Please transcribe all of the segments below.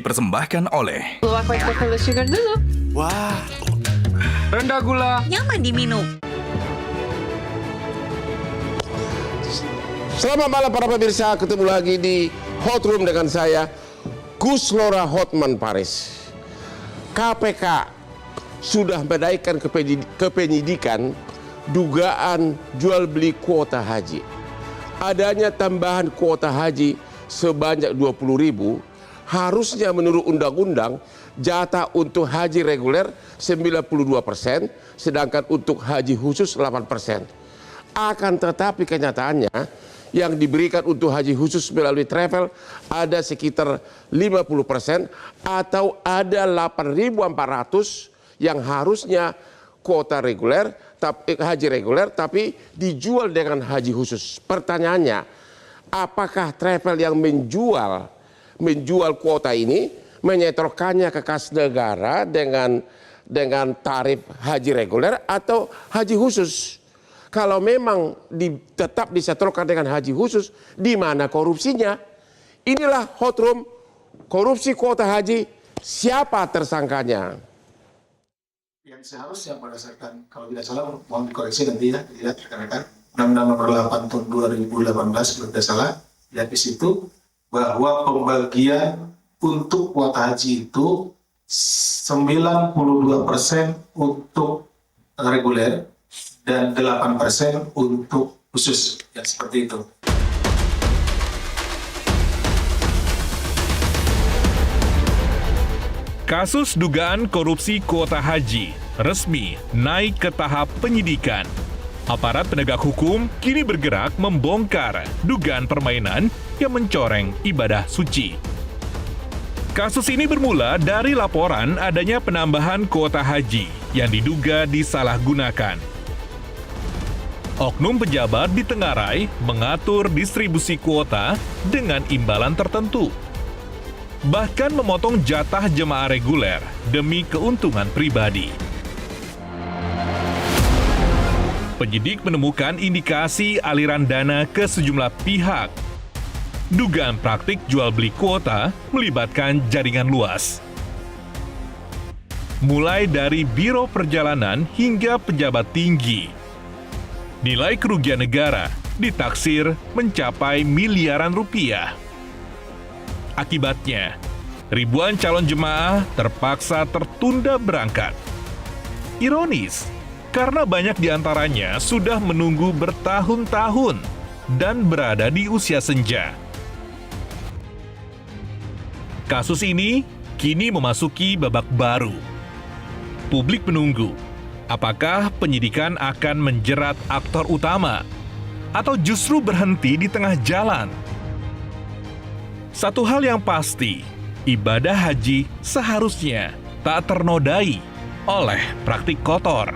dipersembahkan oleh Luwak white cocoa sugar dulu. Wah, Rendah gula. Nyaman diminum. selamat malam para pemirsa, ketemu lagi di Hot Room dengan saya, Gus Lora Hotman Paris. KPK sudah menaikkan ke penyidikan dugaan jual beli kuota haji. Adanya tambahan kuota haji sebanyak 20.000, harusnya menurut undang-undang jatah untuk haji reguler 92%, sedangkan untuk haji khusus 8%. Akan tetapi kenyataannya yang diberikan untuk haji khusus melalui travel ada sekitar 50% atau ada 8.400 yang harusnya kuota reguler, haji reguler tapi dijual dengan haji khusus. Pertanyaannya, apakah travel yang menjual kuota ini menyetorkannya ke kas negara dengan tarif haji reguler atau haji khusus? Kalau memang tetap disetorkan dengan haji khusus, di mana korupsinya? Inilah Hot Room, korupsi kuota haji, siapa tersangkanya? Yang seharusnya berdasarkan, kalau tidak salah, mohon dikoreksi nanti ya, dilihat rekan-rekan, Undang-Undang Nomor 8 Tahun 2018 kalau tidak salah, lihat di situ bahwa pembagian untuk kuota haji itu 92% untuk reguler dan 8% untuk khusus, ya seperti itu. Kasus dugaan korupsi kuota haji resmi naik ke tahap penyidikan. Aparat penegak hukum kini bergerak membongkar dugaan permainan yang mencoreng ibadah suci. Kasus ini bermula dari laporan adanya penambahan kuota haji yang diduga disalahgunakan. Oknum pejabat di Tenggarai mengatur distribusi kuota dengan imbalan tertentu. Bahkan memotong jatah jemaah reguler demi keuntungan pribadi. Penyidik menemukan indikasi aliran dana ke sejumlah pihak. Dugaan praktik jual beli kuota melibatkan jaringan luas. Mulai dari biro perjalanan hingga pejabat tinggi. Nilai kerugian negara ditaksir mencapai miliaran rupiah. Akibatnya, ribuan calon jemaah terpaksa tertunda berangkat. Ironis, karena banyak di antaranya sudah menunggu bertahun-tahun dan berada di usia senja. Kasus ini kini memasuki babak baru. Publik menunggu, apakah penyidikan akan menjerat aktor utama atau justru berhenti di tengah jalan? Satu hal yang pasti, ibadah haji seharusnya tak ternodai oleh praktik kotor.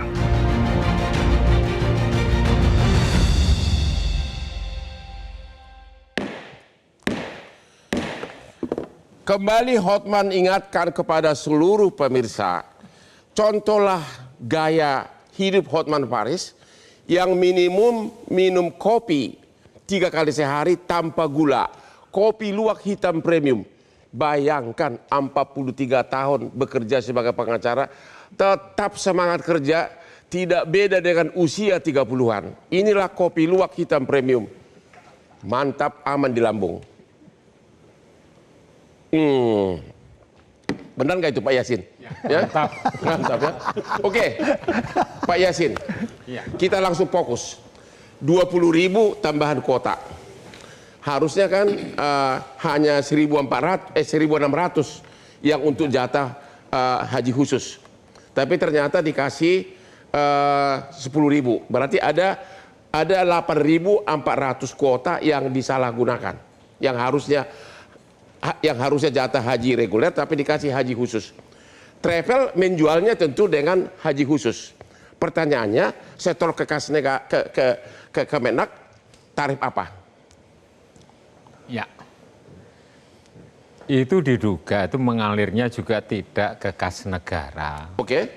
Kembali Hotman ingatkan kepada seluruh pemirsa, contohlah gaya hidup Hotman Paris yang minimum minum kopi 3 kali sehari tanpa gula. Kopi luwak hitam premium. Bayangkan 43 tahun bekerja sebagai pengacara, tetap semangat kerja, tidak beda dengan usia 30-an. Inilah kopi luwak hitam premium. Mantap, aman di lambung. Benar nggak itu Pak Yasin? Ya? Mantap ya. Oke, Pak Yasin, kita langsung fokus. 20.000 tambahan kuota. Harusnya kan hanya 1.600 yang untuk jatah haji khusus. Tapi ternyata dikasih 10.000. Berarti ada 8.400 kuota yang disalahgunakan. Yang harusnya jatah haji reguler tapi dikasih haji khusus. Travel menjualnya tentu dengan haji khusus. Pertanyaannya, setor ke kas negara, ke Kemenak, tarif apa? Ya. Itu diduga itu mengalirnya juga tidak ke kas negara. Oke.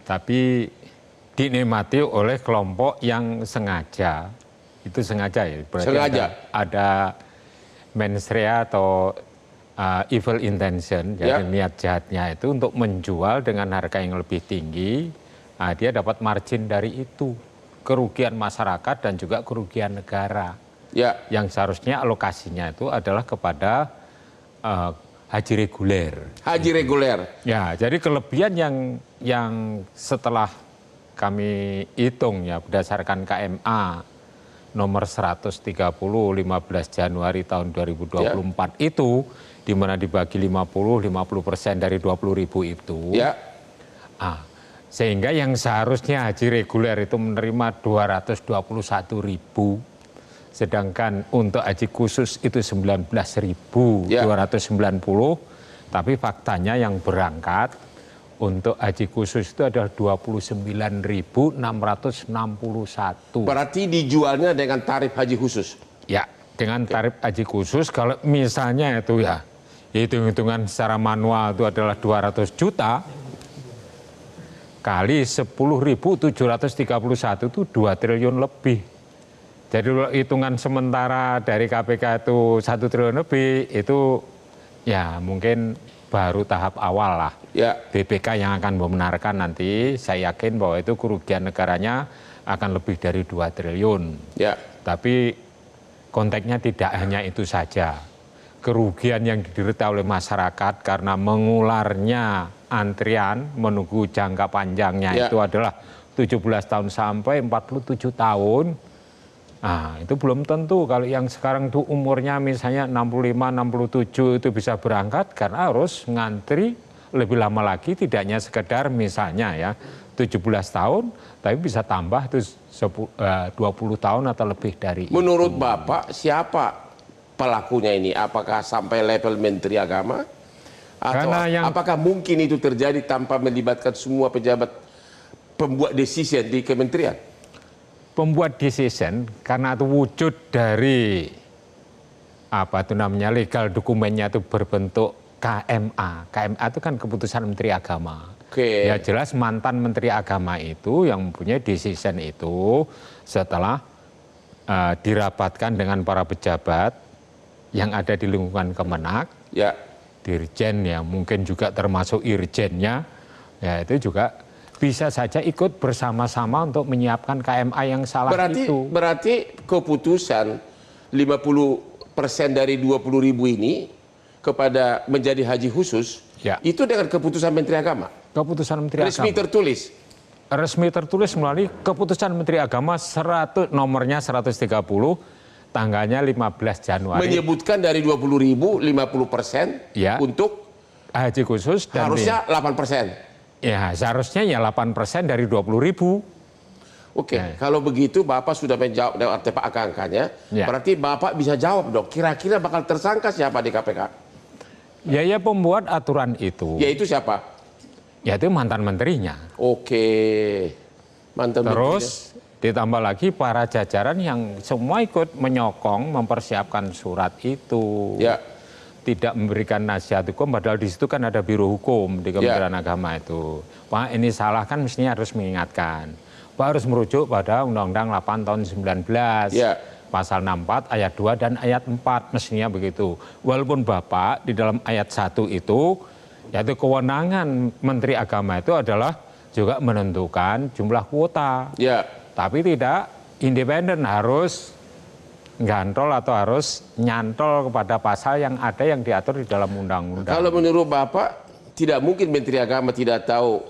Tapi dinikmati oleh kelompok yang sengaja. Itu sengaja ya. Berarti Sengaja. ada mensrea atau evil intention, jadi niat jahatnya itu untuk menjual dengan harga yang lebih tinggi, dia dapat margin dari itu, kerugian masyarakat dan juga kerugian negara. Ya. Yang seharusnya alokasinya itu adalah kepada haji reguler. Haji reguler. Ya, jadi kelebihan yang setelah kami hitung ya berdasarkan KMA nomor 130 15 Januari tahun 2024 itu, di mana dibagi 50% dari 20.000 itu. Ya. Sehingga yang seharusnya haji reguler itu menerima 221.000, sedangkan untuk haji khusus itu 19.290, tapi faktanya yang berangkat untuk haji khusus itu adalah 29.661. Berarti dijualnya dengan tarif haji khusus? Ya, dengan tarif haji khusus kalau misalnya itu ya, hitung-hitungan secara manual itu adalah 200 juta, kali 10.731 itu 2 triliun lebih. Jadi hitungan sementara dari KPK itu 1 triliun lebih, itu ya mungkin baru tahap awal lah. Ya. BPK yang akan membenarkan nanti, saya yakin bahwa itu kerugian negaranya akan lebih dari 2 triliun. Ya. Tapi konteksnya tidak hanya itu saja. Kerugian yang diderita oleh masyarakat karena mengularnya antrian menunggu jangka panjangnya itu adalah 17 tahun sampai 47 tahun. Nah, itu belum tentu kalau yang sekarang tuh umurnya misalnya 65, 67 itu bisa berangkat karena harus ngantri lebih lama lagi, tidak hanya sekedar misalnya ya 17 tahun, tapi bisa tambah tuh 20 tahun atau lebih dari Menurut itu. Bapak, siapa pelakunya ini? Apakah sampai level Menteri Agama? Atau apakah mungkin itu terjadi tanpa melibatkan semua pejabat pembuat decision di kementerian? Pembuat decision karena itu wujud dari apa itu namanya legal dokumennya itu berbentuk KMA. KMA itu kan keputusan Menteri Agama. Ya jelas mantan Menteri Agama itu yang mempunyai decision itu setelah dirapatkan dengan para pejabat yang ada di lingkungan Kemenak, Dirjen ya mungkin juga termasuk Irjennya, ya itu juga bisa saja ikut bersama-sama untuk menyiapkan KMA yang salah itu. Berarti keputusan 50% dari 20.000 ini kepada menjadi haji khusus, itu dengan keputusan Menteri Agama? Keputusan Menteri Agama. Resmi tertulis? Resmi tertulis melalui keputusan Menteri Agama nomornya 130, tanggalnya 15 Januari. Menyebutkan dari 20.000, 50% untuk haji khusus. Dan harusnya 8%. Ya seharusnya ya 8% dari 20.000. Oke, kalau begitu Bapak sudah menjawab dengan tepat angka-angkanya, berarti Bapak bisa jawab dong, kira-kira bakal tersangka siapa di KPK? Ya pembuat aturan itu. Yaitu siapa? Yaitu mantan menterinya. Oke, mantan Terus ditambah lagi para jajaran yang semua ikut menyokong, mempersiapkan surat itu. Tidak memberikan nasihat hukum, padahal di situ kan ada Biro Hukum di Kementerian Agama itu. Pak ini salah kan mestinya harus mengingatkan. Pak harus merujuk pada Undang-Undang 8 tahun 19, pasal 64 ayat 2 dan ayat 4 mestinya begitu. Walaupun Bapak di dalam ayat 1 itu, yaitu kewenangan Menteri Agama itu adalah juga menentukan jumlah kuota. Tapi tidak independen, harus gantol atau harus nyantol kepada pasal yang ada yang diatur di dalam undang-undang. Kalau menurut Bapak, tidak mungkin Menteri Agama tidak tahu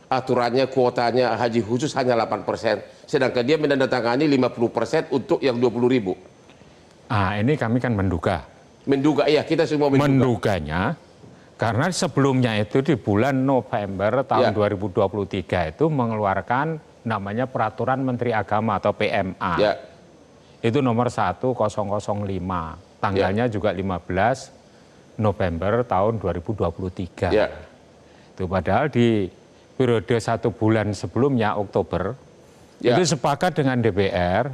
aturannya, kuotanya haji khusus hanya 8%, sedangkan dia menandatangani 50% untuk yang 20.000. Ini kami kan menduga. Menduga, iya kita semua menduga. Menduganya, karena sebelumnya itu di bulan November tahun 2023 itu mengeluarkan namanya Peraturan Menteri Agama atau PMA. Itu nomor 1005, tanggalnya juga 15 November tahun 2023. Itu padahal di periode 1 bulan sebelumnya, Oktober, itu sepakat dengan DPR,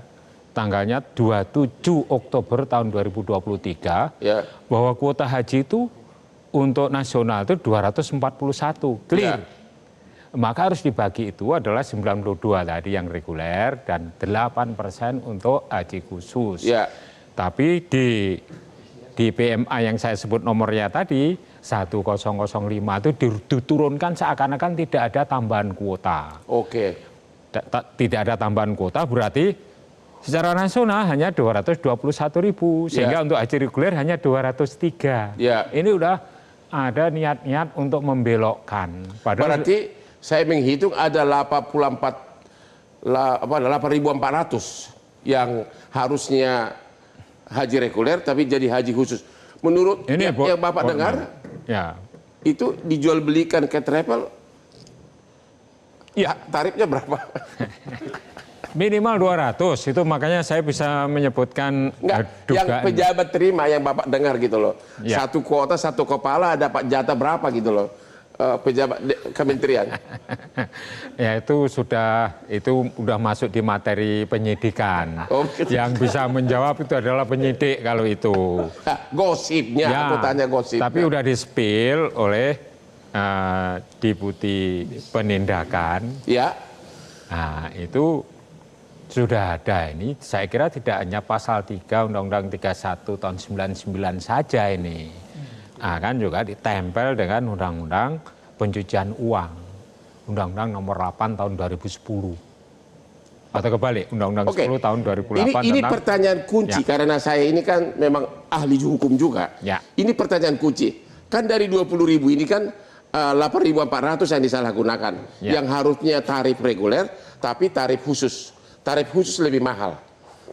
tanggalnya 27 Oktober tahun 2023, bahwa kuota haji itu untuk nasional itu 241, clear. Maka harus dibagi itu adalah 92 tadi yang reguler dan 8% untuk haji khusus. Tapi di di PMA yang saya sebut nomornya tadi 1005 itu diturunkan seakan-akan tidak ada tambahan kuota. Oke. Tidak ada tambahan kuota berarti secara nasional hanya 221.000 sehingga untuk haji reguler hanya 203. Ya. Ini udah ada niat-niat untuk membelokkan. Padahal Berarti saya menghitung ada 8.400 yang harusnya haji reguler tapi jadi haji khusus. Menurut ini yang Bapak dengar, ya, itu dijual belikan ke travel, ya tarifnya berapa? minimal 200 itu makanya saya bisa menyebutkan Enggak, yang pejabat terima yang Bapak dengar gitu loh. Ya. Satu kuota, satu kepala dapat jatah berapa gitu loh. Pejabat kementerian. Ya itu udah masuk di materi penyidikan. Oh, gitu. Yang bisa menjawab itu adalah penyidik kalau itu. Gosipnya, ya, aku tanya gosip. Tapi udah di-spill oleh Deputi Penindakan. Ya. Nah itu sudah ada ini. Saya kira tidak hanya pasal 3 Undang-Undang 31 tahun 99 saja ini. Nah, kan juga ditempel dengan Undang-Undang Pencucian Uang, Undang-Undang nomor 8 tahun 2010. Atau kebalik, Undang-Undang 10 tahun 2008. Ini pertanyaan kunci, karena saya ini kan memang ahli hukum juga. Ya. Ini pertanyaan kunci. Kan dari 20.000 ini kan 8.400 yang disalahgunakan. Ya. Yang harusnya tarif reguler, tapi tarif khusus. Tarif khusus lebih mahal.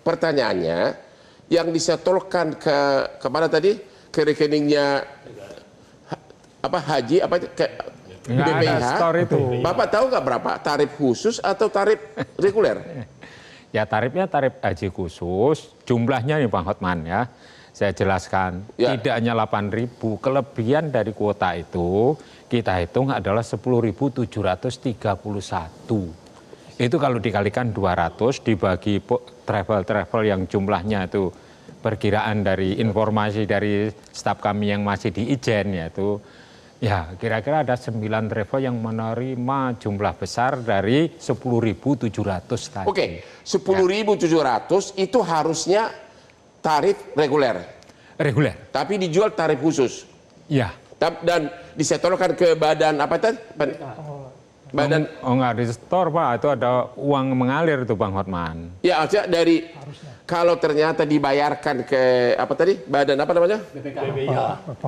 Pertanyaannya, yang disetorkan kemana tadi? Ke rekeningnya haji ke BPIH. Itu. Bapak tahu nggak berapa tarif khusus atau tarif reguler? Ya tarifnya tarif haji khusus, jumlahnya nih Bang Hotman ya. Saya jelaskan, ya. Tidak hanya 8.000, kelebihan dari kuota itu kita hitung adalah 10.731. Itu kalau dikalikan 200 dibagi travel-travel yang jumlahnya itu perkiraan dari informasi dari staf kami yang masih di Ijen yaitu ya kira-kira ada 9 travel yang menerima jumlah besar dari 10.700 tadi. Oke, 10.700 itu harusnya tarif reguler. Reguler. Tapi dijual tarif khusus. Ya. Dan disetorkan ke badan apa tadi? Badan nggak di store Pak, itu ada uang mengalir itu Bang Hotman. Ya, artinya dari kalau ternyata dibayarkan ke apa tadi? Badan apa namanya?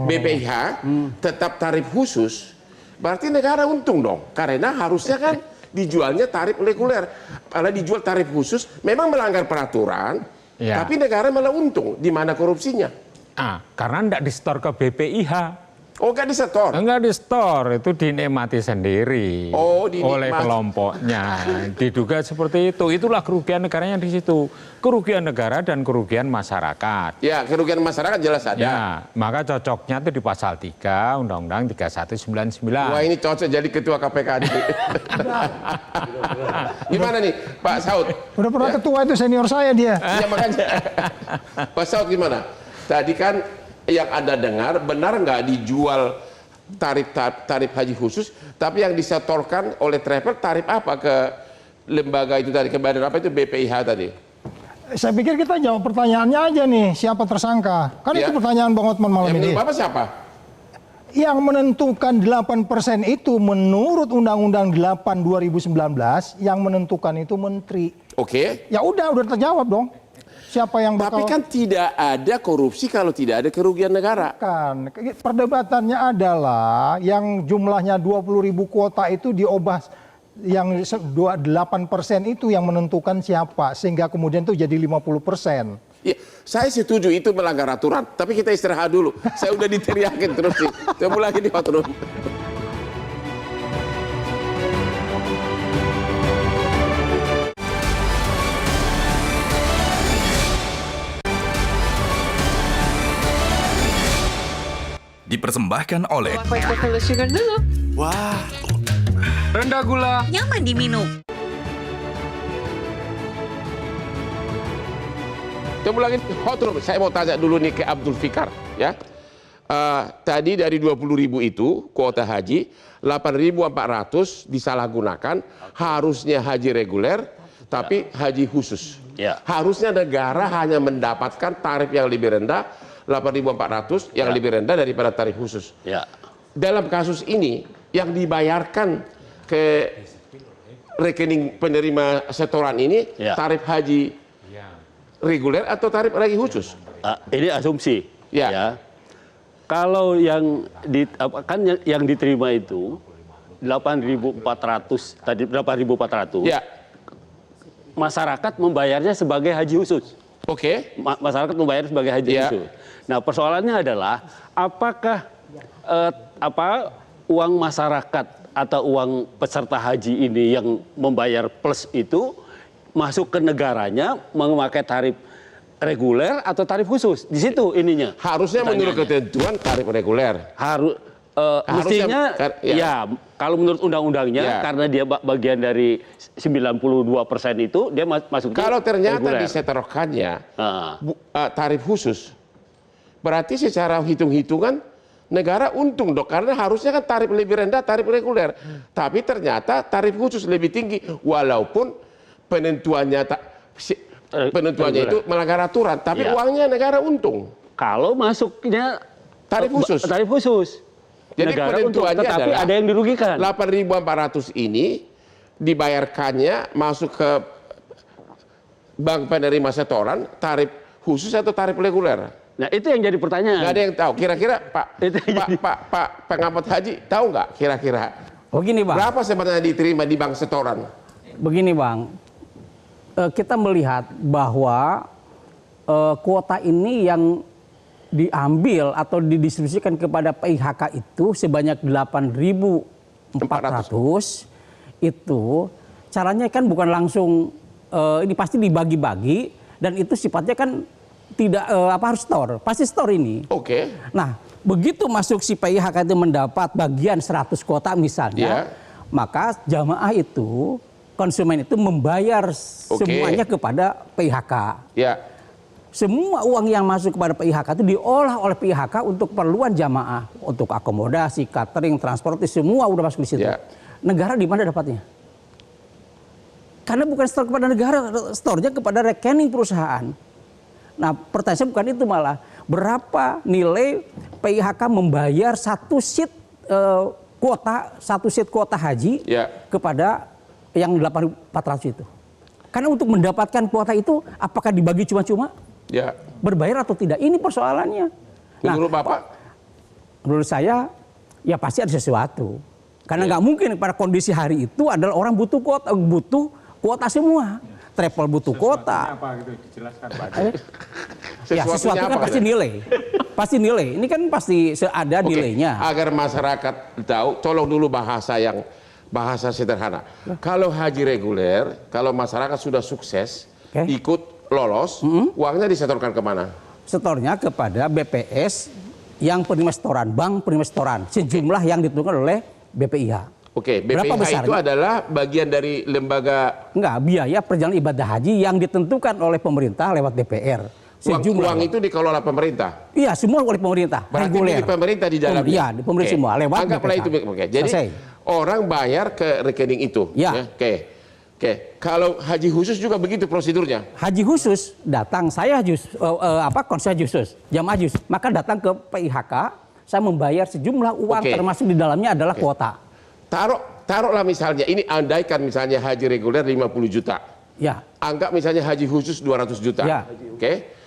BPIH tetap tarif khusus. Berarti negara untung dong. Karena harusnya kan dijualnya tarif reguler. Kalau dijual tarif khusus memang melanggar peraturan, ya. Tapi negara malah untung. Di mana korupsinya? Karena enggak di store ke BPIH. Oh, nggak disetor? Enggak di store, itu dinikmati sendiri oleh kelompoknya. Diduga seperti itu. Itulah kerugian negaranya di situ. Kerugian negara dan kerugian masyarakat. Ya, kerugian masyarakat jelas ada. Ya, maka cocoknya itu di pasal 3 Undang-Undang 3199. Wah, ini cocok jadi ketua KPK. Gimana nih, Pak Saud? Udah pernah ketua itu, senior saya dia. Ya, makanya. Pak Saud gimana? Tadi kan yang Anda dengar, benar nggak dijual tarif haji khusus, tapi yang disetorkan oleh travel tarif apa ke lembaga itu tadi, ke badan apa itu BPIH tadi? Saya pikir kita jawab pertanyaannya aja nih, siapa tersangka? Kan Ya. itu pertanyaan Bang Hotman malam ini. Bapak siapa? Yang menentukan 8% itu menurut Undang-Undang 8 2019, yang menentukan itu menteri. Oke. Ya udah terjawab dong. Siapa yang Tapi bakal... kan tidak ada korupsi kalau tidak ada kerugian negara. Kan perdebatannya adalah yang jumlahnya 20.000 kuota itu diubah, yang 8% itu yang menentukan siapa, sehingga kemudian itu jadi 50%. Ya, saya setuju itu melanggar aturan, tapi kita istirahat dulu. Saya udah diteriakin terus nih. Temu lagi di Hot Room. Dipersembahkan oleh Full sugar dulu. Wah, Rendah gula. Nyaman diminum. Temu lagi di Hot Room. Saya mau tanya dulu nih ke Abdul Fikar, ya. Tadi dari 20.000 itu kuota haji, 8.400 disalahgunakan, harusnya haji reguler, tapi haji khusus. Ya. Harusnya negara hanya mendapatkan tarif yang lebih rendah, 8.400 yang lebih rendah daripada tarif khusus. Ya. Dalam kasus ini yang dibayarkan ke rekening penerima setoran ini tarif haji reguler atau tarif haji khusus? Ini asumsi. Ya. Kalau yang yang diterima itu 8.400 tadi 8.400. Ya. Masyarakat membayarnya sebagai haji khusus. Oke. Masyarakat membayar sebagai haji khusus. Nah, persoalannya adalah apakah uang masyarakat atau uang peserta haji ini yang membayar plus itu masuk ke negaranya memakai tarif reguler atau tarif khusus? Di situ ininya. Harusnya menurut ketentuan tarif reguler. Mestinya ya kalau menurut undang-undangnya karena dia bagian dari 92% itu dia masuk. Kalau ternyata disetorkannya tarif khusus, berarti secara hitung-hitungan negara untung dong, karena harusnya kan tarif lebih rendah tarif reguler, tapi ternyata tarif khusus lebih tinggi walaupun penentuannya itu melanggar aturan, tapi uangnya negara untung. Kalau masuknya tarif khusus. Tarif khusus. Jadi negara penentuannya tetapi adalah ada yang dirugikan. 8.400 ini dibayarkannya masuk ke bank penerima setoran tarif khusus atau tarif reguler. Nah itu yang jadi pertanyaan. Nggak ada yang tahu. Kira-kira Pak pengamat haji tahu nggak kira-kira? Begini Bang. Berapa sebenarnya diterima di bank setoran? Begini Bang, kita melihat bahwa kuota ini yang diambil atau didistribusikan kepada PIHK itu sebanyak 8.400 itu caranya kan bukan langsung ini pasti dibagi-bagi dan itu sifatnya kan tidak harus store, pasti store ini. Oke. Nah, begitu masuk si PIHK itu mendapat bagian 100 kuota misalnya, maka jamaah itu konsumen itu membayar semuanya kepada PIHK. Ya. Semua uang yang masuk kepada PIHK itu diolah oleh PIHK untuk keperluan jamaah, untuk akomodasi, catering, transportasi, semua udah masuk di situ. Negara di mana dapatnya? Karena bukan store kepada negara, store-nya kepada rekening perusahaan. Nah, pertanyaan saya bukan itu malah. Berapa nilai PIHK membayar satu seat kuota haji kepada yang 8.400 itu? Karena untuk mendapatkan kuota itu, apakah dibagi cuma-cuma? Ya. Berbayar atau tidak? Ini persoalannya. Menurut Bapak? Menurut saya, ya pasti ada sesuatu. Karena nggak mungkin pada kondisi hari itu adalah orang butuh kuota semua. Travel butuh kuota. Apa gitu dijelaskan Pak? Ya sesuatu kan pasti nilai. Pasti nilai. Ini kan pasti ada nilainya. Agar masyarakat tahu, tolong dulu bahasa sederhana. Kalau haji reguler, kalau masyarakat sudah sukses, ikut lolos, uangnya disetorkan kemana? Setornya kepada BPS yang penerima setoran, bank penerima setoran, sejumlah yang ditentukan oleh BPIH. Oke, BPIH itu adalah bagian dari lembaga... Enggak, biaya perjalanan ibadah haji yang ditentukan oleh pemerintah lewat DPR. Uang itu dikelola pemerintah? Iya, semua oleh pemerintah. Berarti milik pemerintah di dalamnya? Iya, di pemerintah semua, lewat anggaplah itu. Jadi orang bayar ke rekening itu? Ya. Oke, kalau haji khusus juga begitu prosedurnya? Haji khusus datang, saya konsul khusus, jamaah khusus, maka datang ke PIHK, saya membayar sejumlah uang termasuk di dalamnya adalah kuota. Taruhlah misalnya, ini andaikan misalnya haji reguler 50 juta. Ya. Anggap misalnya haji khusus 200 juta. Ya. Oke.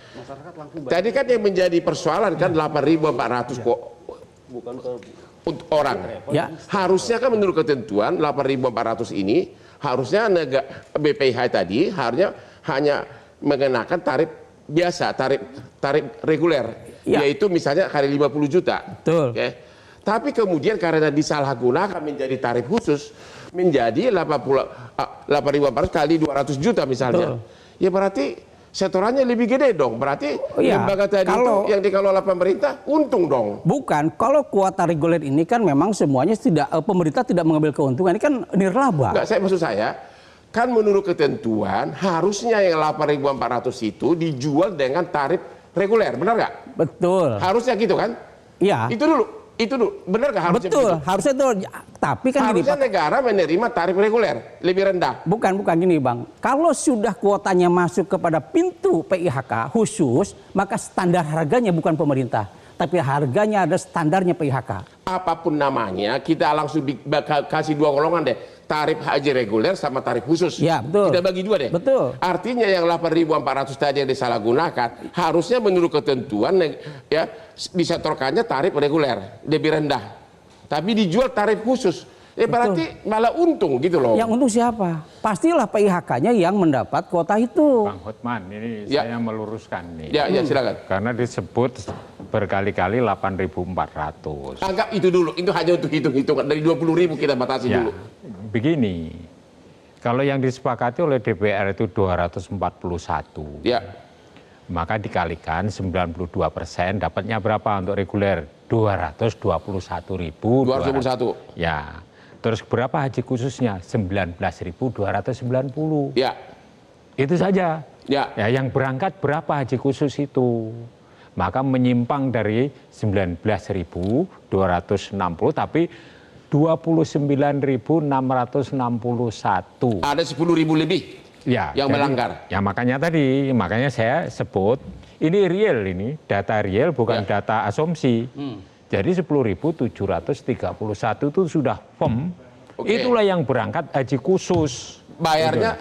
Tadi kan yang menjadi persoalan kan 8.400 untuk orang. Ya. Harusnya kan menurut ketentuan 8.400 ini harusnya BPIH tadi hanya mengenakan tarif biasa, tarif reguler, yaitu misalnya kali 50 juta. Betul. Tapi kemudian karena disalahgunakan menjadi tarif khusus, menjadi 8.400 kali 200 juta misalnya. Betul. Ya berarti setorannya lebih gede dong. Berarti lembaga tadi itu yang dikelola pemerintah untung dong. Bukan, kalau kuota reguler ini kan memang semuanya pemerintah tidak mengambil keuntungan, ini kan nirlaba. Enggak, maksud saya kan menurut ketentuan harusnya yang 8.400 itu dijual dengan tarif reguler, benar nggak? Betul. Harusnya gitu kan? Iya. Itu dulu, benar nggak harusnya? Betul, harusnya itu. Tapi kan gini, harusnya Pak. negara menerima tarif reguler lebih rendah. Bukan gini Bang. Kalau sudah kuotanya masuk kepada pintu PIHK khusus, maka standar harganya bukan pemerintah, tapi harganya ada standarnya PIHK. Apapun namanya, kita langsung kasih dua golongan deh. Tarif haji reguler sama tarif khusus. Ya, betul. Kita bagi dua deh. Betul. Artinya yang 8.400 tadi yang disalahgunakan, harusnya menurut ketentuan ya disetorkannya tarif reguler lebih rendah. Tapi dijual tarif khusus. Berarti malah untung gitu loh. Yang untung siapa? Pastilah PIHK-nya yang mendapat kuota itu. Bang Hotman, ini Ya. saya meluruskan nih. Ya, silakan. Karena disebut berkali-kali 8.400. Anggap itu dulu, itu hanya untuk hitung-hitungan. Dari 20.000 kita batasi Ya, dulu. begini. Kalau yang disepakati oleh DPR itu 241. Ya, Maka dikalikan 92% dapatnya berapa untuk reguler? 221.000. 221. Ya. Terus berapa haji khususnya? 19.290. Ya, Itu saja. ya. Ya, yang berangkat berapa haji khusus itu? Maka menyimpang dari 19.260 tapi 29.661. Ada 10.000 lebih Ya, yang jadi, melanggar. Ya makanya saya sebut ini real, ini data real bukan Ya. data asumsi. Jadi 10.731 itu sudah firm. Oke. Itulah yang berangkat haji khusus. Bayarnya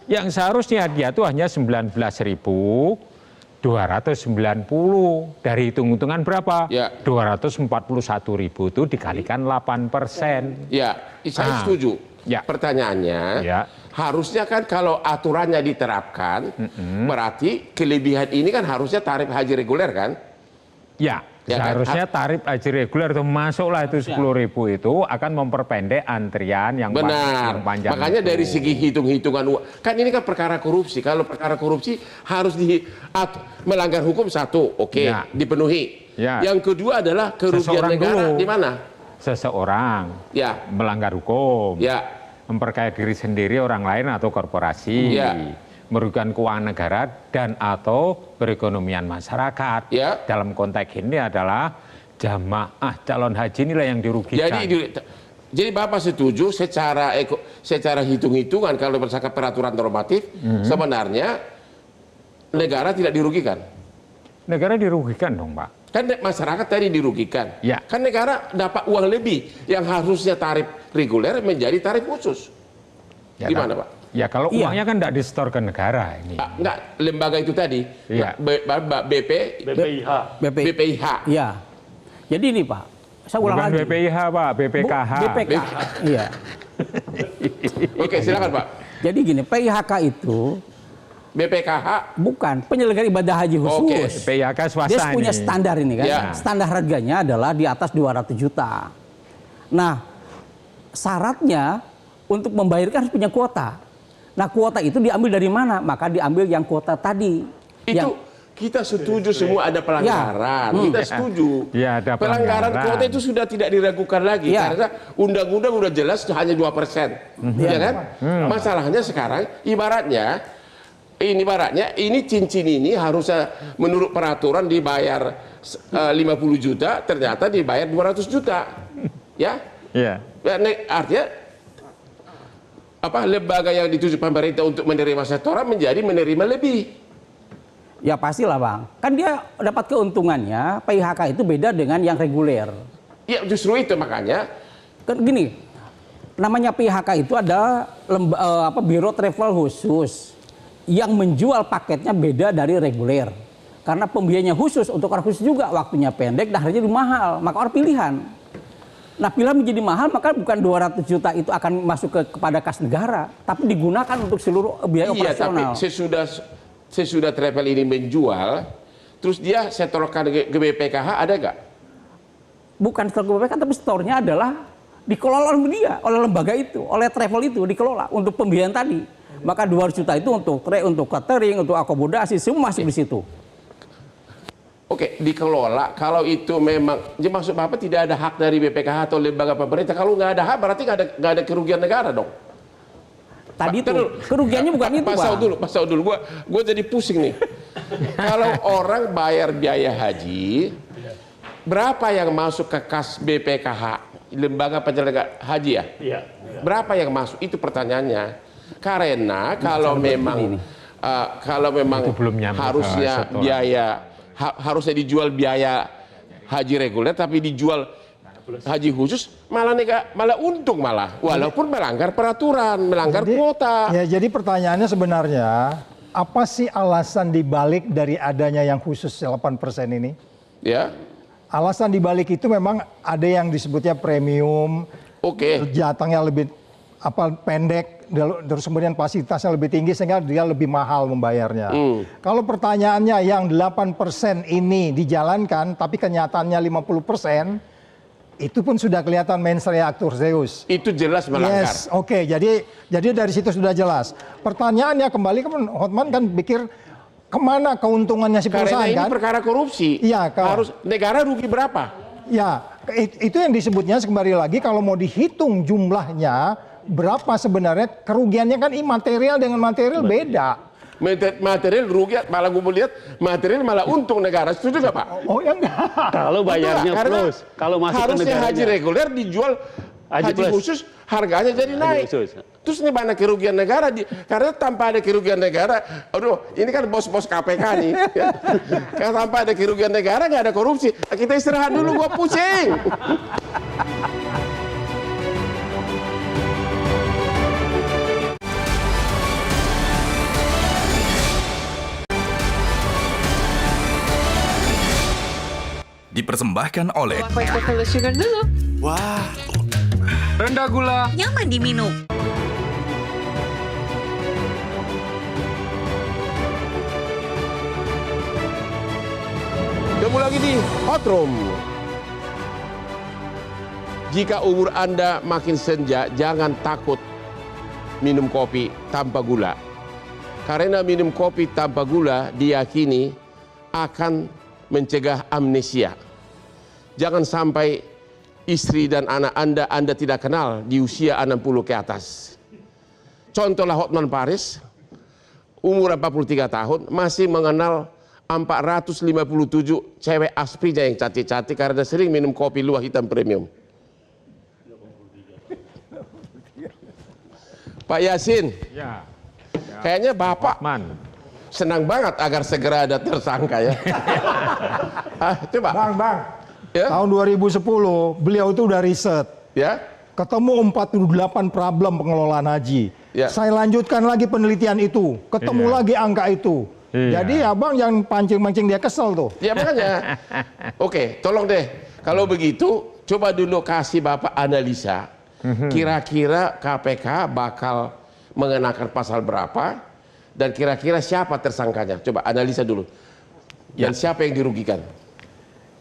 Yang seharusnya dia itu hanya 19.290. Dari hitung-hitungan berapa? Ya. 241.000 itu dikalikan 8%. ya, saya Ah. setuju. Ya. Pertanyaannya, Ya. harusnya kan kalau aturannya diterapkan, berarti kelebihan ini kan harusnya tarif haji reguler kan? Ya, Ya kan? seharusnya tarif haji reguler itu masuklah itu 10.000 itu akan memperpendek antrian yang Benar. panjang. Makanya itu. dari segi hitung-hitungan uang, kan ini kan perkara korupsi. Kalau perkara korupsi harus melanggar hukum satu, oke, Ya. dipenuhi. Ya. Yang kedua adalah kerugian Seseorang negara dulu. di mana? Seseorang Ya, melanggar hukum, ya, memperkaya diri sendiri, orang lain atau korporasi, Ya. merugikan keuangan negara dan atau perekonomian masyarakat. Ya. Dalam konteks ini adalah jamaah calon haji inilah yang dirugikan. jadi Bapak setuju secara hitung-hitungan kalau berdasarkan peraturan normatif sebenarnya negara tidak dirugikan. Negara dirugikan dong, Pak. Kan masyarakat tadi dirugikan. Ya. Kan negara dapat uang lebih yang harusnya tarif reguler menjadi tarif khusus. Ya, Gimana, kan? Pak? Ya kalau Iya. uangnya kan tidak disetor ke negara ini. Enggak, lembaga itu tadi. Iya. BPIH. Iya. Jadi ini Pak, saya ulang Bukan lagi. BPIH, Pak, BPKH. BPK. Iya. Oke, silakan, Pak. Jadi gini, PIHK itu BPKH. bukan penyelenggara ibadah haji khusus. PIHK swasta Dia punya ini. standar ini kan. Ya. Standar harganya adalah di atas 200 juta. Nah, syaratnya untuk membayarkan harus punya kuota. Nah, kuota itu diambil dari mana? Maka diambil yang kuota tadi. Itu Yang- kita setuju semua ada pelanggaran. Kita setuju. Ya, ada pelanggaran pelanggaran. kuota itu sudah tidak diragukan lagi Ya. karena undang-undang udah jelas itu hanya 2%. Ya kan? Masalahnya sekarang ibaratnya ini cincin ini harusnya menurut peraturan dibayar 50 juta, ternyata dibayar 200 juta. Ya. Iya. Artinya lembaga yang dituju pemerintah untuk menerima setoran menjadi menerima lebih. Ya pastilah Bang. Kan dia dapat keuntungannya, PIHK itu beda dengan yang reguler. Ya justru itu makanya. Kan gini, namanya PIHK itu ada biro travel khusus yang menjual paketnya beda dari reguler. Karena pembiayanya khusus untuk orang khusus juga, waktunya pendek dan harganya lebih mahal, maka orang pilihan. Nah, pilihan menjadi mahal maka bukan 200 juta itu akan masuk kepada kas negara, tapi digunakan untuk seluruh biaya Iya, operasional. tapi sesudah travel ini menjual, terus dia setorkan ke BPKH ada nggak? Bukan store BPK, tapi store-nya adalah dikelola oleh dia, oleh lembaga itu, oleh travel itu dikelola untuk pembiayaan tadi. Maka 200 juta itu untuk catering, untuk akomodasi, semua masuk di situ. Oke, dikelola. Kalau itu memang, jadi maksud Bapak tidak ada hak dari BPKH atau lembaga pemerintah. Kalau nggak ada hak, berarti nggak ada kerugian negara dong. Tadi itu kerugiannya bukan itu, Pasal Bang. dulu. Gua jadi pusing nih. Kalau orang bayar biaya haji, berapa yang masuk ke kas BPKH? lembaga penyelenggara haji ya? Iya. Berapa yang masuk? Itu pertanyaannya. Karena kalau memang Itu belum nyampe ke harusnya setoran. biaya harusnya dijual biaya haji reguler tapi dijual haji khusus malah untung walaupun melanggar peraturan, melanggar kuota. Ya, jadi pertanyaannya sebenarnya apa sih alasan dibalik dari adanya yang khusus 8% ini? Ya. Alasan dibalik itu memang ada yang disebutnya premium, jatahnya lebih pendek, terus kemudian fasilitasnya lebih tinggi sehingga dia lebih mahal membayarnya. Kalau pertanyaannya yang 8% ini dijalankan tapi kenyataannya 50%, itu pun sudah kelihatan mens rea actus. Itu jelas melanggar. Yes, oke. Jadi dari situ sudah jelas. Pertanyaannya kembali kan Hotman kan pikir kemana keuntungannya si perusahaan. Karena ini kan? perkara korupsi. Iya, harus negara rugi berapa? Ya, itu yang disebutnya kembali lagi kalau mau dihitung jumlahnya berapa sebenarnya kerugiannya kan imaterial dengan material beda. Material rugi, malah gue lihat material malah untung negara. Setuju nggak Pak? Oh ya enggak. Kalau bayarnya plus, kalau masuk ke harusnya negaranya. haji reguler dijual haji khusus harganya jadi naik. Terus ini mana kerugian negara? Karena tanpa ada kerugian negara, aduh ini kan bos-bos KPK nih. Karena tanpa ada kerugian negara nggak ada korupsi. Kita istirahat dulu, gua pusing. Dipersembahkan oleh White Cocoa Sugar dulu. Wah, Rendah gula. Nyaman diminum. Ketemu lagi di Hot Room. Jika umur Anda makin senja, jangan takut minum kopi tanpa gula. Karena minum kopi tanpa gula diyakini akan mencegah amnesia. Jangan sampai istri dan anak Anda tidak kenal di usia 60 ke atas. Contohlah Hotman Paris, umur 43 tahun, masih mengenal 457 cewek asprinya yang cantik-cantik karena sering minum kopi luwak hitam premium. Pak Yasin, kayaknya Bapak senang banget agar segera ada tersangka ya. Coba. Bang. Ya? Tahun 2010 beliau itu udah riset. Ya. Ketemu 48 problem pengelolaan haji. Ya. Saya lanjutkan lagi penelitian itu. Ketemu lagi angka itu. Jadi abang jangan pancing-pancing dia kesel tuh. Ya makanya. Oke, tolong deh. Kalau begitu, coba dulu kasih Bapak analisa. Kira-kira KPK bakal mengenakan pasal berapa? Dan kira-kira siapa tersangkanya? Coba analisa dulu. Dan siapa yang dirugikan?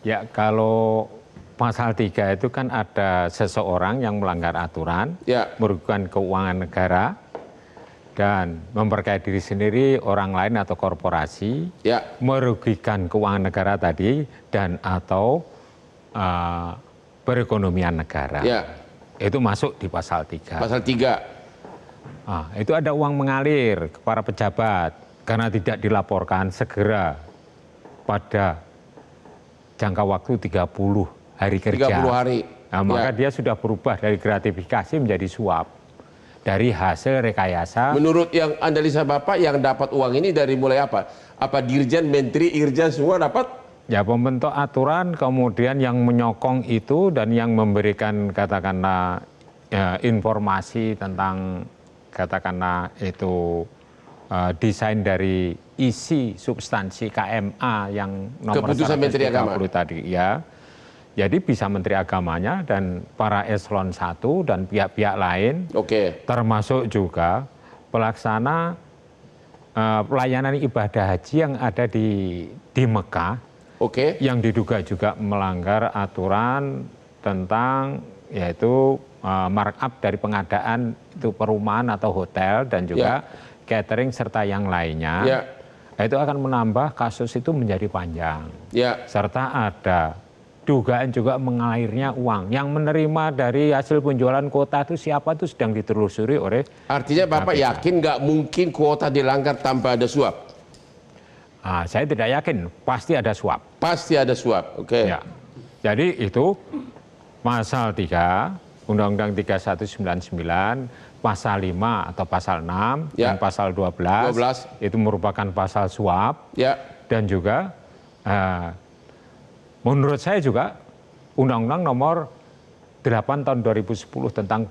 Ya, kalau pasal 3 itu kan ada seseorang yang melanggar aturan, merugikan keuangan negara, dan memperkaya diri sendiri, orang lain atau korporasi, merugikan keuangan negara tadi, dan atau perekonomian negara. Itu masuk di pasal 3. Pasal 3. Itu ada uang mengalir ke para pejabat karena tidak dilaporkan segera pada jangka waktu 30 hari kerja. 30 hari. Nah, maka dia sudah berubah dari gratifikasi menjadi suap. Dari hasil rekayasa. Menurut yang analisa Bapak, yang dapat uang ini dari mulai apa? Apa dirjen, menteri, irjen semua dapat? Ya, pembentuk aturan, kemudian yang menyokong itu dan yang memberikan katakanlah informasi tentang katakanlah itu desain dari isi substansi KMA yang nomor Keputusan Menteri Agama tadi ya. Jadi bisa Menteri Agamanya dan para eselon 1 dan pihak-pihak lain, termasuk juga pelaksana pelayanan ibadah haji yang ada di Mekah, yang diduga juga melanggar aturan tentang yaitu markup dari pengadaan itu perumahan atau hotel dan juga catering serta yang lainnya, itu akan menambah kasus itu menjadi panjang. Serta ada dugaan juga mengalirnya uang. Yang menerima dari hasil penjualan kuota itu siapa itu sedang ditelusuri oleh. Artinya Bapak yakin nggak mungkin kuota dilanggar tanpa ada suap? Saya tidak yakin, pasti ada suap. Pasti ada suap, Ya. Jadi itu Pasal 3, Undang-Undang 3199, pasal 5 atau pasal 6, Ya. dan pasal 12, itu merupakan pasal suap. Ya. Dan juga menurut saya juga Undang-Undang nomor 8 tahun 2010 tentang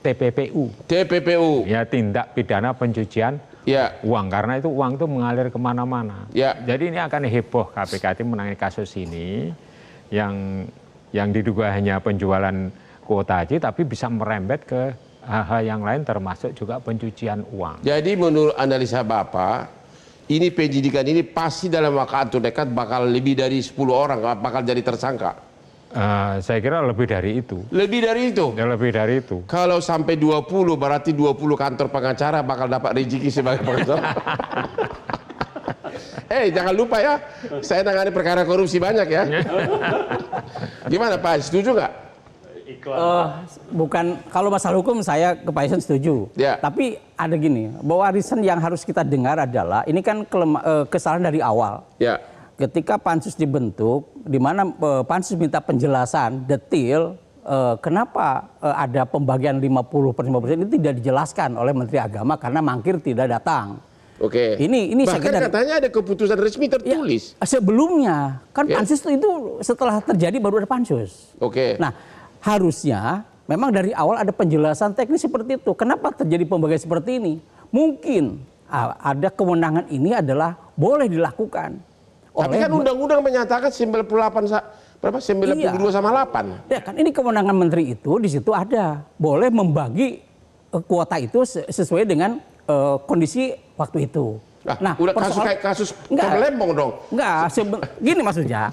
TPPU. TPPU. Ya, tindak pidana pencucian Ya. uang, karena itu uang itu mengalir kemana-mana. Ya. Jadi ini akan heboh KPK menangani kasus ini yang diduga hanya penjualan kuota haji, tapi bisa merembet ke hal-hal yang lain termasuk juga pencucian uang. Jadi menurut analisa Bapak, ini penyidikan ini pasti dalam waktu dekat bakal lebih dari 10 orang bakal jadi tersangka. Saya kira lebih dari itu. Lebih dari itu? Ya, lebih dari itu. Kalau sampai 20 berarti 20 kantor pengacara bakal dapat rezeki sebagai pengacara. Jangan lupa ya, saya nangani perkara korupsi banyak ya. Gimana Pak, setuju nggak? Bukan, kalau masalah hukum saya ke Pak Isen setuju. Ya. Tapi ada gini, bahwa reason yang harus kita dengar adalah ini kan kesalahan dari awal. Ya. Ketika pansus dibentuk, di mana pansus minta penjelasan detail kenapa ada pembagian 50% itu tidak dijelaskan oleh Menteri Agama karena mangkir tidak datang. Oke. Ini bahkan katanya ada keputusan resmi tertulis. Ya, sebelumnya kan pansus itu setelah terjadi baru ada pansus. Oke. Nah, harusnya memang dari awal ada penjelasan teknis seperti itu. Kenapa terjadi pembagian seperti ini? Mungkin ada kewenangan ini adalah boleh dilakukan. Tapi kan undang-undang menyatakan 92 sama 8. Ya kan ini kewenangan menteri itu di situ ada. Boleh membagi kuota itu sesuai dengan kondisi waktu itu. Nah, udah kasus Lembong dong. Enggak, gini maksudnya.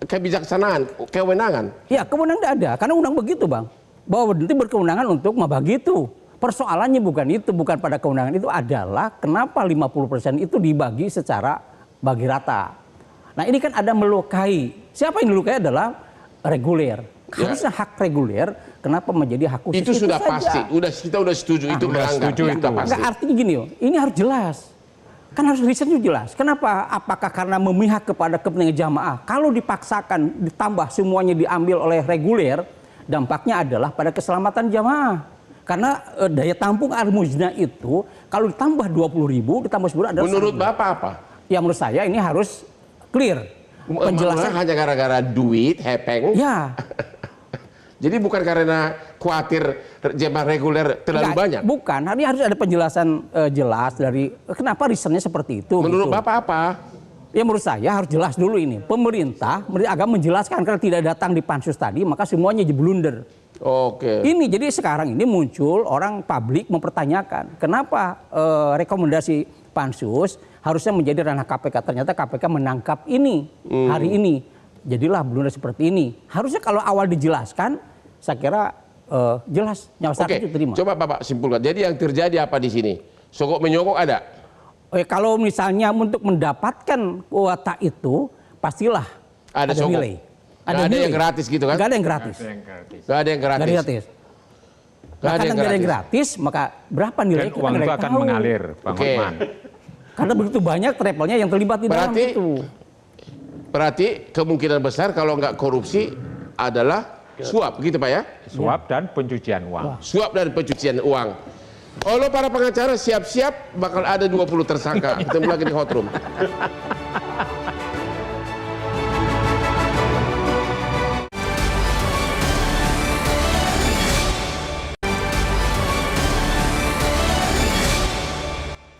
Kebijaksanaan, kewenangan. Ya, kewenangan ada. Karena undang begitu, Bang. Bahwa nanti berkewenangan untuk membagi itu. Persoalannya bukan itu, bukan pada kewenangan itu adalah kenapa 50% itu dibagi secara bagi rata. Nah, ini kan ada melukai. Siapa yang dilukai adalah reguler. Harusnya hak reguler, kenapa menjadi hak khusus? Itu sudah pasti. Kita udah setuju itu melanggar. Setuju itu. Enggak, artinya gini, ini harus jelas. Kan harus risetnya jelas. Kenapa? Apakah karena memihak kepada kepentingan jamaah? Kalau dipaksakan ditambah semuanya diambil oleh reguler, dampaknya adalah pada keselamatan jamaah. Karena daya tampung Al-Mujna itu kalau ditambah 20.000 ditambah 10 adalah. Menurut Bapak apa? Ya menurut saya ini harus clear. Penjelasan hanya gara-gara duit, hepeng. Ya. Jadi bukan karena khawatir jemaah reguler terlalu banyak. Bukan, ini harus ada penjelasan jelas dari kenapa reasonnya seperti itu. Menurut gitu. Bapak apa? Ya menurut saya harus jelas dulu ini. Pemerintah agak menjelaskan karena tidak datang di pansus tadi, maka semuanya jadi blunder. Oke. Ini jadi sekarang ini muncul orang publik mempertanyakan kenapa rekomendasi pansus harusnya menjadi ranah KPK. Ternyata KPK menangkap ini hari ini. Jadilah blunder seperti ini. Harusnya kalau awal dijelaskan, saya kira jelas nyawa Oke, itu terima. coba Bapak simpulkan. Jadi yang terjadi apa di sini? Sogok menyogok ada? Kalau misalnya untuk mendapatkan kuota itu, pastilah ada nilai. Ada yang gratis gitu kan? Gak ada yang gratis. Gak ada yang gratis. Karena gak ada yang gratis, maka berapa nilai Dan uang itu akan mengalir, Bang Hotman. Karena begitu banyak travelnya yang terlibat di dalam itu. Berarti kemungkinan besar kalau nggak korupsi adalah suap, gitu Pak ya? Suap dan pencucian uang. Suap dan pencucian uang. Oleh para pengacara siap-siap bakal ada 20 tersangka. Ketemu lagi di Hot Room.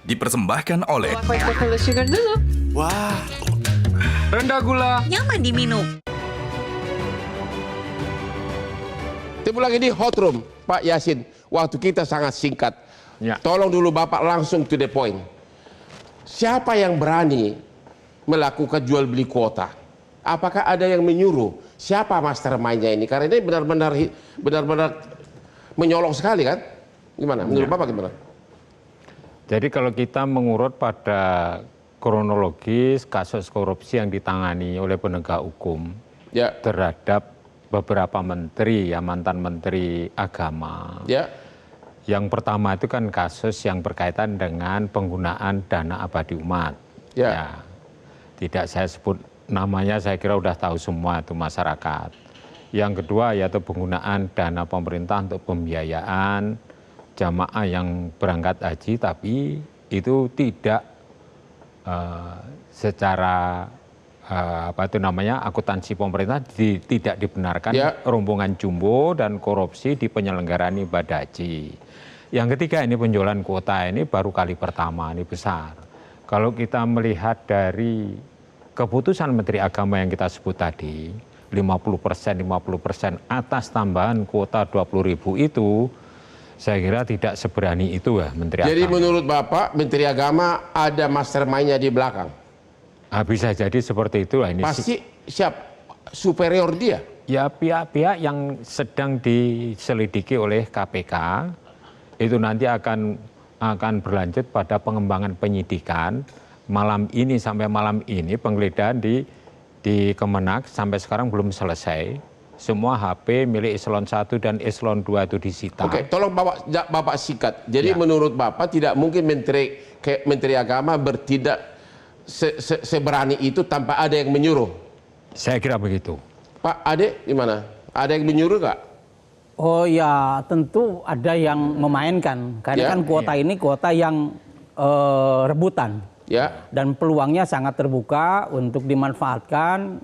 Dipersembahkan oleh Pakai sugar dulu. Wah, Rendah gula. Nyaman diminum. Ketemu lagi di Hot Room, Pak Yasin. Waktu kita sangat singkat. Ya. Tolong dulu Bapak langsung to the point. Siapa yang berani melakukan jual beli kuota? Apakah ada yang menyuruh? Siapa mastermind-nya ini? Karena ini benar-benar menyolong sekali kan? Gimana? Menurut Bapak gimana? Jadi kalau kita mengurut pada kronologis kasus korupsi yang ditangani oleh penegak hukum terhadap beberapa menteri, ya mantan menteri agama. Ya. Yang pertama itu kan kasus yang berkaitan dengan penggunaan dana abadi umat. Ya. Tidak saya sebut namanya, saya kira udah tahu semua itu masyarakat. Yang kedua yaitu penggunaan dana pemerintah untuk pembiayaan jamaah yang berangkat haji, tapi itu tidak secara akuntansi pemerintah tidak dibenarkan rombongan jumbo dan korupsi di penyelenggaraan ibadah haji. Yang ketiga ini penjualan kuota ini baru kali pertama, ini besar. Kalau kita melihat dari keputusan Menteri Agama yang kita sebut tadi, 50% atas tambahan kuota 20.000 itu, saya kira tidak seberani itu ya Menteri Agama. Jadi menurut Bapak, Menteri Agama ada mastermind-nya di belakang? Bisa jadi seperti itu. Ini pasti siap superior dia? Ya pihak-pihak yang sedang diselidiki oleh KPK, itu nanti akan berlanjut pada pengembangan penyidikan. Malam ini sampai malam ini penggeledahan di Kemenak sampai sekarang belum selesai. Semua HP milik Eselon 1 dan Eselon 2 itu disita. Oke, tolong Bapak sikat. Jadi menurut Bapak tidak mungkin Menteri Agama bertindak seberani itu tanpa ada yang menyuruh? Saya kira begitu. Pak Ade gimana? Ada yang menyuruh nggak? Oh ya, tentu ada yang memainkan. Karena kan kuota ini kuota yang rebutan. Ya. Dan peluangnya sangat terbuka untuk dimanfaatkan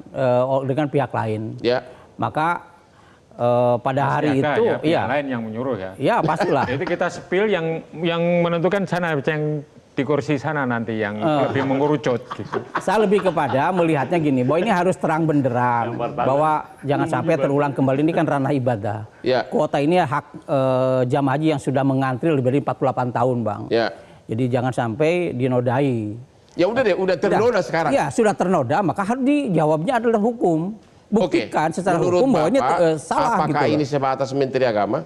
dengan pihak lain. Ya. Maka pada hari itu, pihak lain yang menyuruh ya. Ya pastilah. Itu kita sepil yang menentukan sana, yang di kursi sana nanti yang lebih mengerucut. Gitu. Saya lebih kepada melihatnya gini, bahwa ini harus terang benderang, bahwa jangan sampai terulang kembali, ini kan ranah ibadah. Ya. Kuota ini hak jamaah haji yang sudah mengantri lebih dari 48 tahun, Bang. Ya. Jadi jangan sampai dinodai. Ya udah deh, udah ternoda sekarang. Ya, sudah ternoda, maka harus dijawabnya adalah hukum. Buktikan secara hukum bahwa ini salah. Apakah gitu ini sebatas Menteri Agama?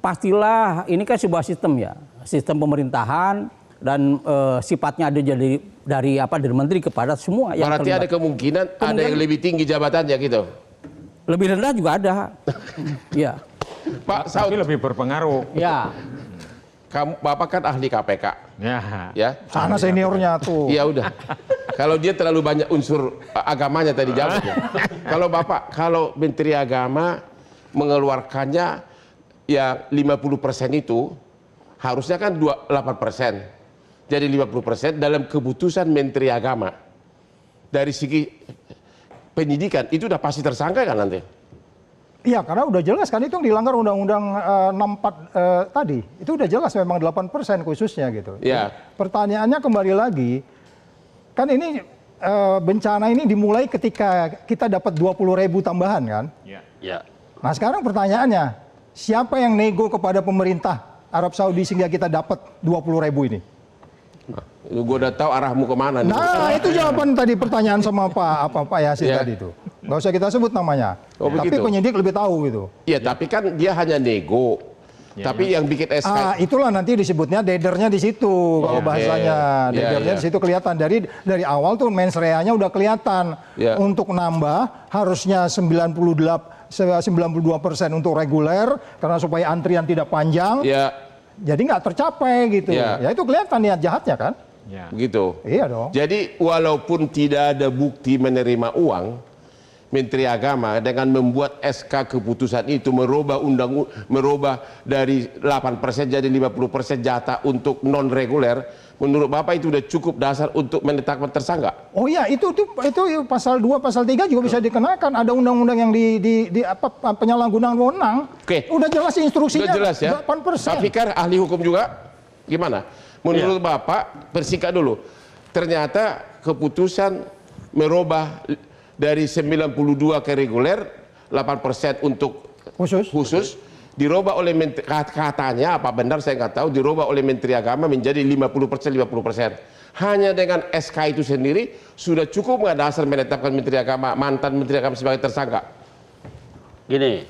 Pastilah, ini kan sebuah sistem ya, sistem pemerintahan dan sifatnya ada dari menteri kepada semua yang berarti terlibat. ada kemungkinan ada yang lebih tinggi jabatannya gitu. Lebih rendah juga ada. Ya. Pak Saud, tapi lebih berpengaruh. Ya. Bapak kan ahli KPK. Ya. Sana seniornya tuh. Ya udah. Kalau dia terlalu banyak unsur agamanya tadi jawabnya. Kalau Bapak, kalau Menteri Agama mengeluarkannya ya 50% itu harusnya kan 8%. Jadi 50% dalam keputusan Menteri Agama. Dari segi penyidikan itu udah pasti tersangka kan nanti? Iya, karena udah jelas kan itu yang dilanggar Undang-Undang 64 tadi. Itu udah jelas memang 8% khususnya gitu. Ya. Pertanyaannya kembali lagi, kan ini bencana ini dimulai ketika kita dapat 20.000 tambahan kan? Ya. Nah sekarang pertanyaannya, siapa yang nego kepada pemerintah Arab Saudi sehingga kita dapat 20.000 ini? Gue udah tahu arahmu kemana. Nah itu jawaban tadi pertanyaan sama Pak Yasin tadi itu. Nggak usah kita sebut namanya. Tapi penyidik lebih tahu gitu. Iya, tapi kan dia hanya nego. Tapi yang bikin SK itulah nanti disebutnya dedernya di situ kalau bahasanya. Dedernya di situ kelihatan dari awal tuh mens rea-nya udah kelihatan. Untuk nambah harusnya 92% untuk reguler karena supaya antrian tidak panjang. Jadi nggak tercapai gitu. Ya itu kelihatan niat jahatnya kan. Begitu. Iya dong. Jadi walaupun tidak ada bukti menerima uang, Menteri Agama dengan membuat SK keputusan itu merubah dari 8% jadi 50% jatah untuk non reguler, menurut Bapak itu udah cukup dasar untuk menetapkan tersangka? Oh iya, itu pasal 2, pasal 3 juga bisa dikenakan. Ada undang-undang yang penyalahgunaan wewenang. Oke. Udah jelas instruksinya. Udah jelas ya. 8%. Pak Fikar ahli hukum juga. Gimana? Menurut Bapak, bersikat dulu. Ternyata keputusan merubah dari 92 ke reguler, 8% untuk khusus dirubah oleh katanya, apa benar saya nggak tahu, dirubah oleh Menteri Agama menjadi 50%. Hanya dengan SK itu sendiri sudah cukup nggak dasar menetapkan Menteri Agama, mantan Menteri Agama sebagai tersangka? Gini,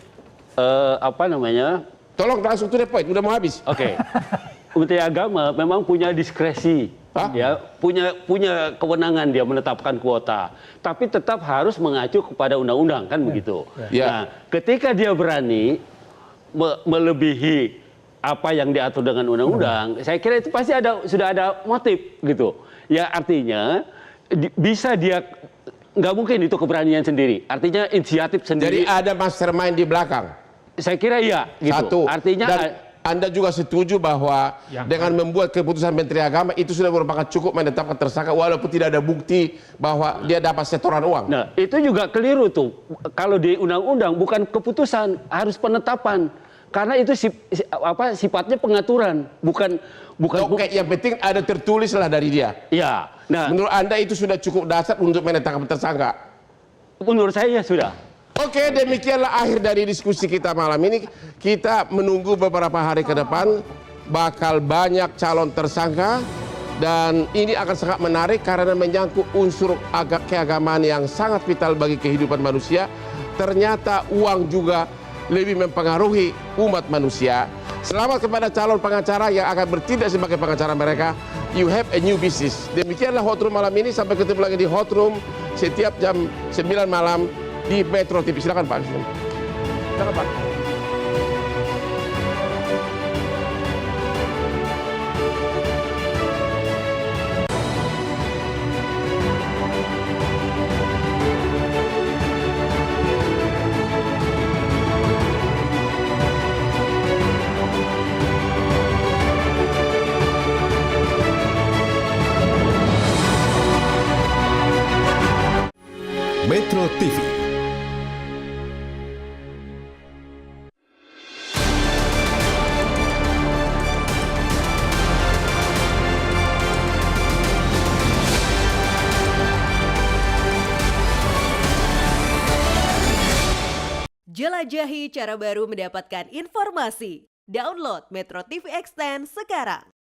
Tolong langsung to the point, udah mau habis. Oke. Menteri Agama memang punya diskresi. Ya, punya kewenangan dia menetapkan kuota, tapi tetap harus mengacu kepada undang-undang kan begitu. Nah, ketika dia berani melebihi apa yang diatur dengan undang-undang, saya kira itu pasti sudah ada motif gitu. Ya artinya bisa dia nggak mungkin itu keberanian sendiri. Artinya inisiatif Jadi sendiri. ada mastermind di belakang. Saya kira iya. Gitu. Satu. Artinya Dan Anda juga setuju bahwa dengan membuat keputusan Menteri Agama itu sudah merupakan cukup menetapkan tersangka walaupun tidak ada bukti bahwa dia dapat setoran uang. Nah, itu juga keliru tuh. Kalau di undang-undang bukan keputusan, harus penetapan. Karena itu sifatnya pengaturan, bukan Oke, yang penting ada tertulis lah dari dia. Ya. Nah, Menurut Anda itu sudah cukup dasar untuk menetapkan tersangka? menurut saya sudah. Oke, demikianlah akhir dari diskusi kita malam ini. Kita menunggu beberapa hari ke depan bakal banyak calon tersangka dan ini akan sangat menarik karena menyangkut unsur keagamaan yang sangat vital bagi kehidupan manusia. Ternyata uang juga lebih mempengaruhi umat manusia. Selamat kepada calon pengacara yang akan bertindak sebagai pengacara mereka. You have a new business. Demikianlah Hot Room malam ini. Sampai ketemu lagi di Hot Room setiap jam 9 malam di Metro TV. Silakan Pak. Silakan Pak. Metro TV. Jelajahi cara baru mendapatkan informasi. Download Metro TV Extend sekarang.